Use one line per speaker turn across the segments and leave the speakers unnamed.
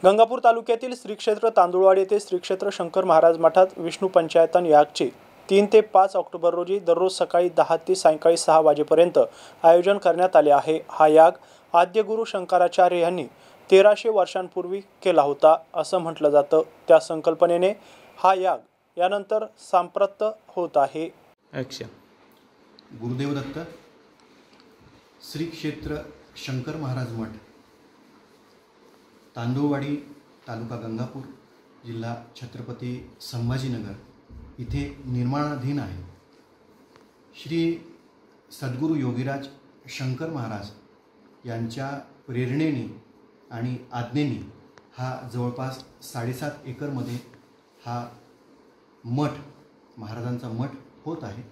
गंगापूर तालुक्यातील श्री क्षेत्र तांदुळवाडी येथे श्री क्षेत्र शंकर महाराज मठात विष्णू पंचायतन यागचे 3 ते 5 ऑक्टोबर रोजी दररोज सकाळी 10 ते सायंकाळी 6 वाजेपर्यंत आयोजन करण्यात आले आहे। हा याग आद्य गुरु शंकराचार्य यांनी 1300 वर्षांपूर्वी केला होता असं म्हटलं जातं। त्या संकल्पनेने हा याग यानंतर सांप्रत होत आहे।
गुरुदेव दत्त श्री क्षेत्र शंकर महाराज मठ तांदुळवाडी तालुका गंगापूर जिल्हा छत्रपती संभाजीनगर इथे निर्माणाधीन आहे। श्री सद्गुरू योगीराज शंकर महाराज यांच्या प्रेरणेने आणि आज्ञेने हा जवळपास 7.5 एकरमध्ये हा मठ महाराजांचा मठ होत आहे।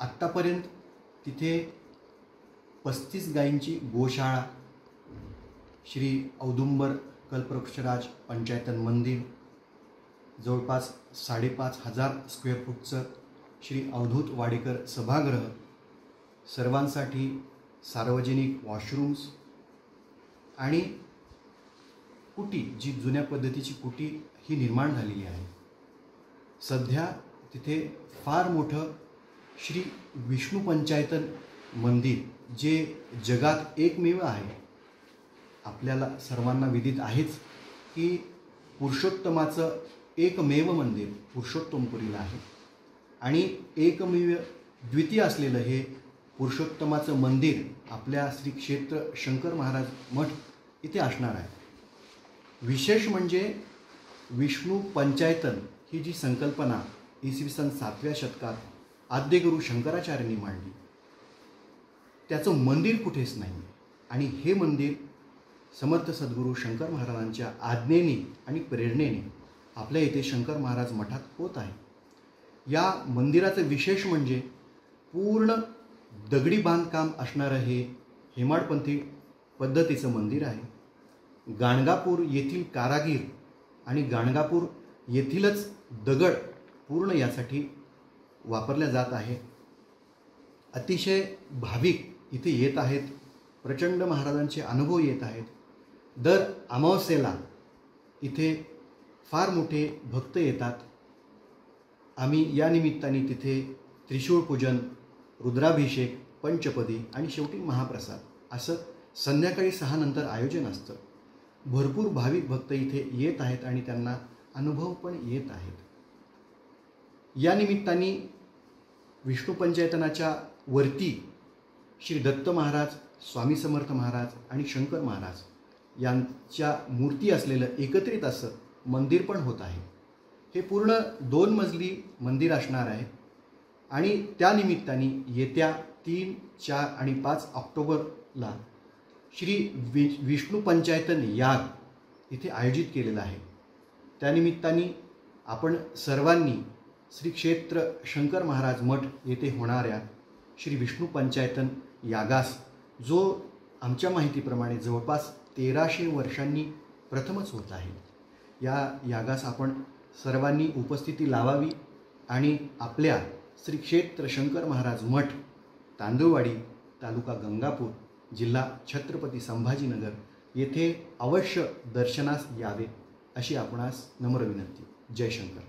आत्तापर्यंत तिथे 35 गायींची गोशाळा, श्री औदुंबर कल्पवृक्षराज पंचायतन मंदिर, जवळपास 5,500 स्क्वेअर फूटचं श्री अवधूत वाडेकर सभागृह, सर्वांसाठी सार्वजनिक वॉशरूम्स आणि कुटी, जी जुन्या पद्धतीची कुटी ही निर्माण झालेली आहे। सध्या तिथे फार मोठं श्री विष्णू पंचायतन मंदिर, जे जगात एकमेव आहे। आपल्याला सर्वांना विदित आहेच की पुरुषोत्तमाचं एकमेव मंदिर पुरुषोत्तमपुरीला आहे आणि एकमेव द्वितीय असलेलं हे पुरुषोत्तमाचं मंदिर आपल्या श्री क्षेत्र शंकर महाराज मठ इथे असणार आहे। विशेष म्हणजे विष्णू पंचायतन ही जी संकल्पना इसवी सन 7व्या शतकात आद्यगुरु शंकराचार्यांनी मांडली, त्याचं मंदिर कुठेच नाही आणि हे मंदिर समर्थ सद्गुरू शंकर महाराजांच्या आज्ञेने आणि प्रेरणेने आपल्या इथे शंकर महाराज मठात होत आहे। या मंदिराचं विशेष म्हणजे पूर्ण दगडी बांधकाम असणारं हे हेमाडपंथी पद्धतीचं मंदिर आहे। गाणगापूर येथील कारागीर आणि गाणगापूर येथीलच दगड पूर्ण यासाठी वापरल्या जात आहे। अतिशय भाविक इथे येत आहेत, प्रचंड महाराजांचे अनुभव येत आहेत। दर अमावस्येला इथे फार मोठे भक्त येतात। आम्ही या निमित्ताने तिथे त्रिशूळ पूजन, रुद्राभिषेक, पंचपदी आणि शेवटी महाप्रसाद असं संध्याकाळी 6 नंतर आयोजन असतं। भरपूर भाविक भक्त इथे येत आहेत आणि त्यांना अनुभव पण येत आहेत। या निमित्ताने विष्णू पंचायतनाच्या वरती श्री दत्त महाराज, स्वामी समर्थ महाराज आणि शंकर महाराज यांच्या मूर्ती असलेलं एकत्रित असं मंदिर पण होत आहे। हे पूर्ण 2 मजली मंदिर असणार आहे आणि त्या निमित्ताने येत्या 3, 4 आणि 5 ऑक्टोबरला श्री विष्णू पंचायतन याग इथे आयोजित केलेला आहे। त्यानिमित्ताने आपण सर्वांनी श्री क्षेत्र शंकर महाराज मठ येथे होणाऱ्या श्री विष्णू पंचायतन यागास, जो आमच्या माहितीप्रमाणे जवळपास 1300 वर्षांनी प्रथमच होत आहे, या यागास आपण सर्वांनी उपस्थिती लावावी आणि आपल्या श्री क्षेत्र शंकर महाराज मठ तांदुळवाडी तालुका गंगापूर जिल्हा छत्रपती संभाजीनगर येथे अवश्य दर्शनास यावे अशी आपणास नम्र विनंती। जय शंकर।